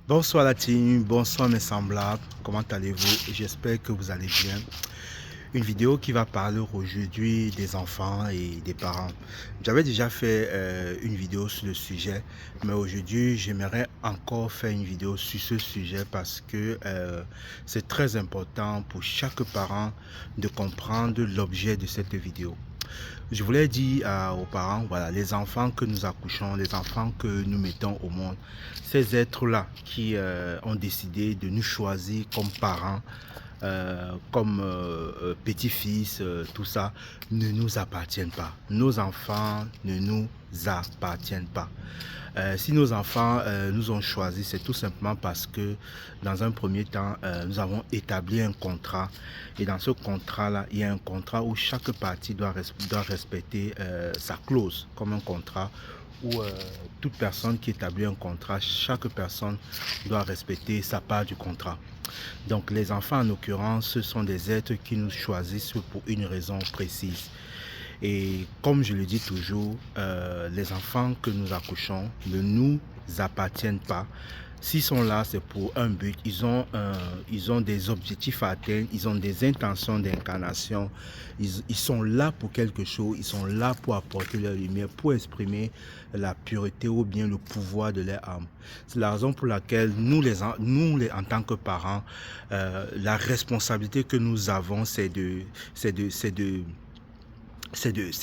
Bonsoir la team, bonsoir mes semblables, comment allez-vous? J'espère que vous allez bien. Une vidéo qui va parler aujourd'hui des enfants et des parents. J'avais déjà fait une vidéo sur le sujet, mais aujourd'hui j'aimerais encore faire une vidéo sur ce sujet parce que c'est très important pour chaque parent de comprendre l'objet de cette vidéo. Je voulais dire aux parents, voilà, les enfants que nous accouchons, les enfants que nous mettons au monde, ces êtres-là qui ont décidé de nous choisir comme parents, comme petits-fils, tout ça, ne nous appartiennent pas. Nos enfants ne nous appartiennent pas. Si nos enfants nous ont choisis, c'est tout simplement parce que dans un premier temps, nous avons établi un contrat. Et dans ce contrat-là, il y a un contrat où chaque partie doit respecter sa clause, comme un contrat où toute personne qui établit un contrat, chaque personne doit respecter sa part du contrat. Donc les enfants, en l'occurrence, ce sont des êtres qui nous choisissent pour une raison précise. Et comme je le dis toujours, les enfants que nous accouchons ne nous appartiennent pas. S'ils sont là, c'est pour un but. Ils ont des objectifs à atteindre, ils ont des intentions d'incarnation. Ils sont là pour quelque chose, ils sont là pour apporter leur lumière, pour exprimer la pureté ou bien le pouvoir de leur âme. C'est la raison pour laquelle en tant que parents, la responsabilité que nous avons, c'est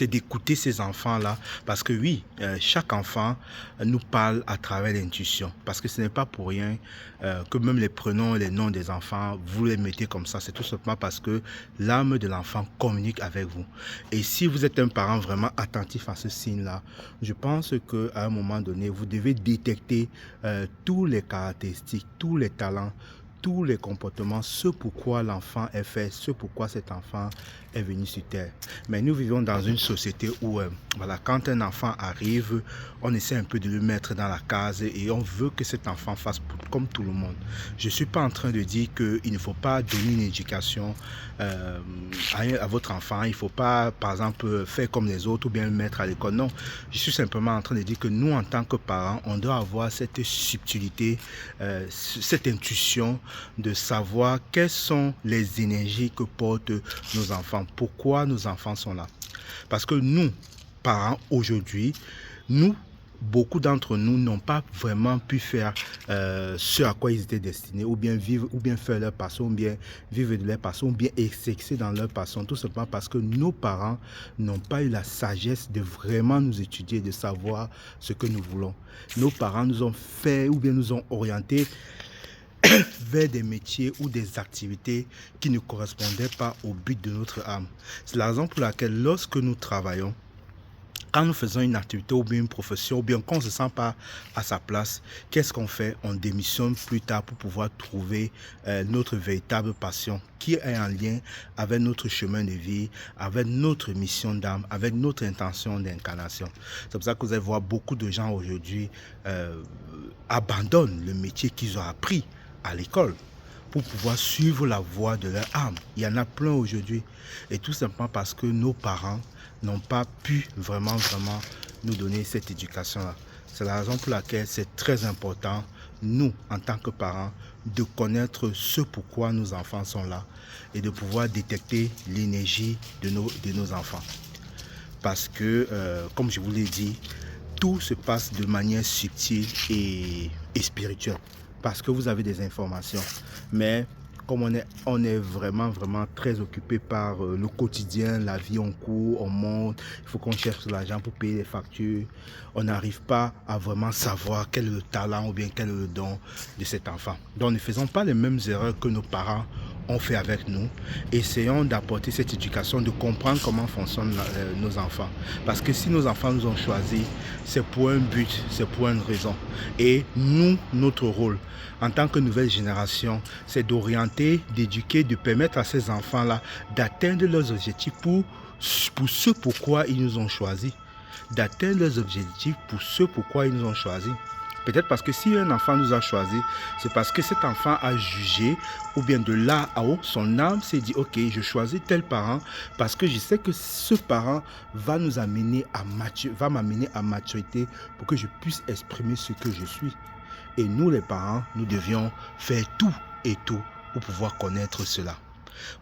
d'écouter ces enfants-là. Parce que oui, chaque enfant nous parle à travers l'intuition. Parce que ce n'est pas pour rien que même les prénoms et les noms des enfants, vous les mettez comme ça. C'est tout simplement parce que l'âme de l'enfant communique avec vous. Et si vous êtes un parent vraiment attentif à ce signe-là, je pense qu'à un moment donné, vous devez détecter tous les caractéristiques, tous les talents, tous les comportements, ce pourquoi l'enfant est fait, ce pourquoi cet enfant est venu sur terre. Mais nous vivons dans une société où, voilà, quand un enfant arrive, on essaie un peu de le mettre dans la case et on veut que cet enfant fasse comme tout le monde. Je ne suis pas en train de dire qu'il ne faut pas donner une éducation à votre enfant. Il ne faut pas, par exemple, faire comme les autres ou bien le mettre à l'école. Non, je suis simplement en train de dire que nous, en tant que parents, on doit avoir cette subtilité, cette intuition de savoir quelles sont les énergies que portent nos enfants, pourquoi nos enfants sont là. Parce que nous, parents, aujourd'hui, nous, beaucoup d'entre nous n'ont pas vraiment pu faire ce à quoi ils étaient destinés, ou bien vivre, ou bien faire leur passion, ou bien vivre de leur passion, ou bien exercer dans leur passion, tout simplement parce que nos parents n'ont pas eu la sagesse de vraiment nous étudier, de savoir ce que nous voulons. Nos parents nous ont fait, ou bien nous ont orientés vers des métiers ou des activités qui ne correspondaient pas au but de notre âme. C'est la raison pour laquelle lorsque nous travaillons, quand nous faisons une activité ou bien une profession, ou bien qu'on ne se sent pas à sa place, qu'est-ce qu'on fait? On démissionne plus tard pour pouvoir trouver notre véritable passion qui est en lien avec notre chemin de vie, avec notre mission d'âme, avec notre intention d'incarnation. C'est pour ça que vous allez voir beaucoup de gens aujourd'hui abandonnent le métier qu'ils ont appris à l'école pour pouvoir suivre la voie de leur âme. Il y en a plein aujourd'hui. Et tout simplement parce que nos parents n'ont pas pu vraiment nous donner cette éducation-là. C'est la raison pour laquelle c'est très important, nous, en tant que parents, de connaître ce pourquoi nos enfants sont là et de pouvoir détecter l'énergie de nos enfants. Parce que, comme je vous l'ai dit, tout se passe de manière subtile et spirituelle. Parce que vous avez des informations. Mais comme on est vraiment très occupé par le quotidien, la vie en cours, on monte, il faut qu'on cherche l'argent pour payer les factures. On n'arrive pas à vraiment savoir quel est le talent ou bien quel est le don de cet enfant. Donc ne faisons pas les mêmes erreurs que nos parents ont fait avec nous. Essayons d'apporter cette éducation, de comprendre comment fonctionnent nos enfants. Parce que si nos enfants nous ont choisis, c'est pour un but, c'est pour une raison. Et nous, notre rôle, en tant que nouvelle génération, c'est d'orienter, d'éduquer, de permettre à ces enfants-là d'atteindre leurs objectifs pour ce pourquoi ils nous ont choisis. D'atteindre leurs objectifs pour ce pourquoi ils nous ont choisis. Peut-être parce que si un enfant nous a choisis, c'est parce que cet enfant a jugé, ou bien de là à haut, son âme s'est dit, ok, je choisis tel parent parce que je sais que ce parent va nous amener à va m'amener à maturité pour que je puisse exprimer ce que je suis. Et nous, les parents, nous devions faire tout et tout pour pouvoir connaître cela.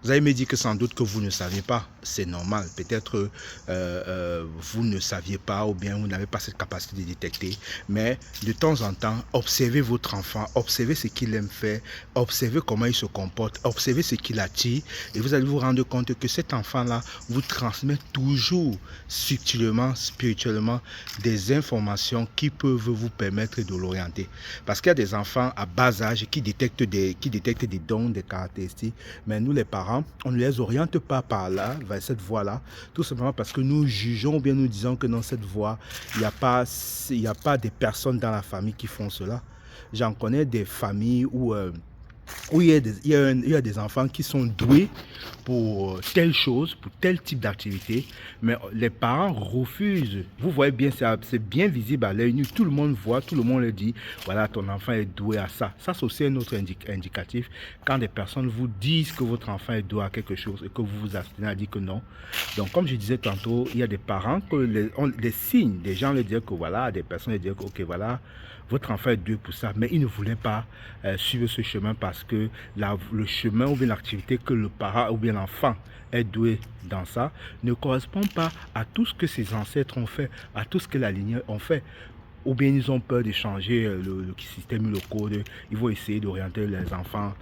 Vous allez me dire que sans doute que vous ne saviez pas, c'est normal. Peut-être vous ne saviez pas ou bien vous n'avez pas cette capacité de détecter. Mais de temps en temps, observez votre enfant, observez ce qu'il aime faire, observez comment il se comporte, observez ce qu'il attire et vous allez vous rendre compte que cet enfant-là vous transmet toujours subtilement, spirituellement des informations qui peuvent vous permettre de l'orienter. Parce qu'il y a des enfants à bas âge qui détectent des dons, des caractéristiques, mais nous les parents, on ne les oriente pas par là, vers cette voie-là, tout simplement parce que nous jugeons ou bien nous disons que dans cette voie, il n'y a pas des personnes dans la famille qui font cela. J'en connais des familles où il y a des enfants qui sont doués pour telle chose, pour tel type d'activité, mais les parents refusent. Vous voyez bien, c'est bien visible à l'œil nu. Tout le monde voit, tout le monde le dit. Voilà, ton enfant est doué à ça. Ça, c'est aussi un autre indicatif. Quand des personnes vous disent que votre enfant est doué à quelque chose et que vous vous abstenez à dire que non. Donc, comme je disais tantôt, il y a des parents que les signes, des gens leur disent que voilà, des personnes leur disent que ok, voilà, votre enfant est doué pour ça, mais ils ne voulaient pas suivre ce chemin parce que le chemin ou bien l'activité que le parent ou bien l'enfant est doué dans ça ne correspond pas à tout ce que ses ancêtres ont fait, à tout ce que la lignée ont fait. Ou bien ils ont peur de changer le système, le code, ils vont essayer d'orienter les enfants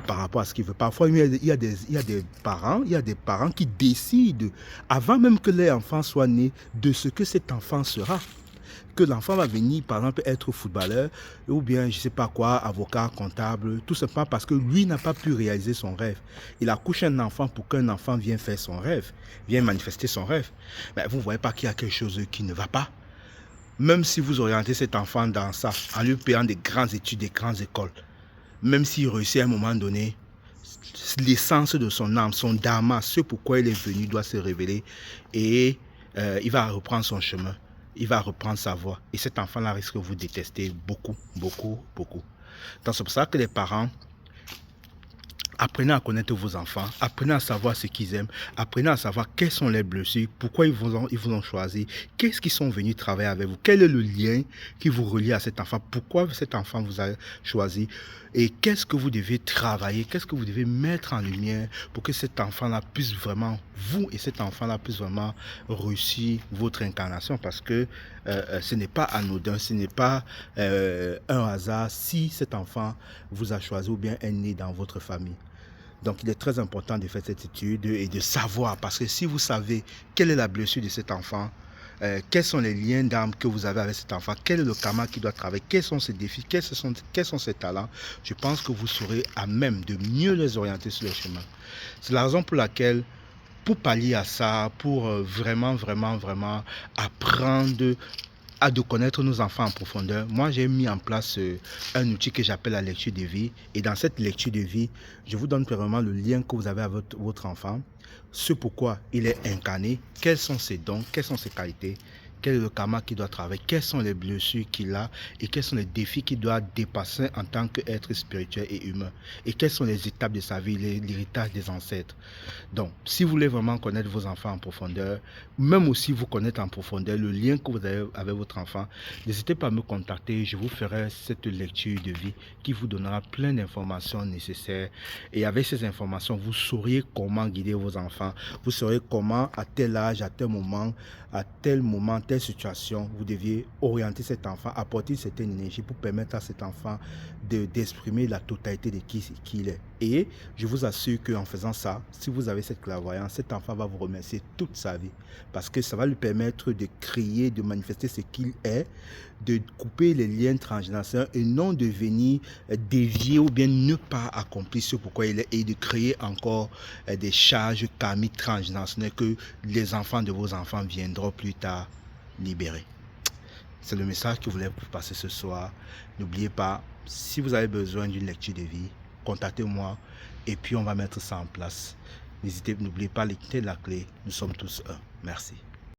par rapport à ce qu'ils veulent. Parfois, il y a des parents qui décident, avant même que leur enfant soit né, de ce que cet enfant sera. Que l'enfant va venir, par exemple, être footballeur, ou bien, je ne sais pas quoi, avocat, comptable, tout simplement parce que lui n'a pas pu réaliser son rêve. Il accouche un enfant pour qu'un enfant vienne faire son rêve, vienne manifester son rêve. Mais vous ne voyez pas qu'il y a quelque chose qui ne va pas. Même si vous orientez cet enfant dans ça, en lui payant des grandes études, des grandes écoles, même s'il réussit à un moment donné, l'essence de son âme, son dharma, ce pourquoi il est venu doit se révéler et il va reprendre son chemin. Il va reprendre sa voie. Et cet enfant-là risque de vous détester beaucoup, beaucoup, beaucoup. Donc c'est pour ça que les parents, apprenez à connaître vos enfants, apprenez à savoir ce qu'ils aiment, apprenez à savoir quelles sont les blessures, pourquoi ils vous ont choisi, qu'est-ce qu'ils sont venus travailler avec vous, quel est le lien qui vous relie à cet enfant, pourquoi cet enfant vous a choisi et qu'est-ce que vous devez travailler, qu'est-ce que vous devez mettre en lumière pour que cet enfant-là puisse vraiment, vous et cet enfant-là puisse vraiment réussir votre incarnation parce que ce n'est pas anodin, ce n'est pas un hasard si cet enfant vous a choisi ou bien est né dans votre famille. Donc, il est très important de faire cette étude et de savoir, parce que si vous savez quelle est la blessure de cet enfant, quels sont les liens d'âme que vous avez avec cet enfant, quel est le karma qui doit travailler, quels sont ses défis, quels sont ses talents, je pense que vous serez à même de mieux les orienter sur le chemin. C'est la raison pour laquelle, pour pallier à ça, pour vraiment apprendre de connaître nos enfants en profondeur, moi j'ai mis en place un outil que j'appelle la lecture de vie. Et dans cette lecture de vie, je vous donne vraiment le lien que vous avez avec votre enfant, ce pourquoi il est incarné, quels sont ses dons, quelles sont ses qualités, quel est le karma qu'il doit travailler, quelles sont les blessures qu'il a et quels sont les défis qu'il doit dépasser en tant qu'être spirituel et humain. Et quelles sont les étapes de sa vie, l'héritage des ancêtres. Donc, si vous voulez vraiment connaître vos enfants en profondeur, même aussi vous connaître en profondeur le lien que vous avez avec votre enfant, n'hésitez pas à me contacter, je vous ferai cette lecture de vie qui vous donnera plein d'informations nécessaires. Et avec ces informations, vous saurez comment guider vos enfants, vous saurez comment à tel âge, à tel moment, telle situation, vous deviez orienter cet enfant, apporter une certaine énergie pour permettre à cet enfant d'exprimer la totalité de qui il est. Et je vous assure qu'en faisant ça, si vous avez cette clairvoyance, cet enfant va vous remercier toute sa vie parce que ça va lui permettre de créer, de manifester ce qu'il est, de couper les liens transgénérationnels et non de venir dévier ou bien ne pas accomplir ce pourquoi il est et de créer encore des charges karmiques transgénérationnelles que les enfants de vos enfants viendront plus tard libérer. C'est le message que je voulais vous passer ce soir. N'oubliez pas, si vous avez besoin d'une lecture de vie, contactez-moi et puis on va mettre ça en place. N'oubliez pas, l'équité de la clé, nous sommes tous un. Merci.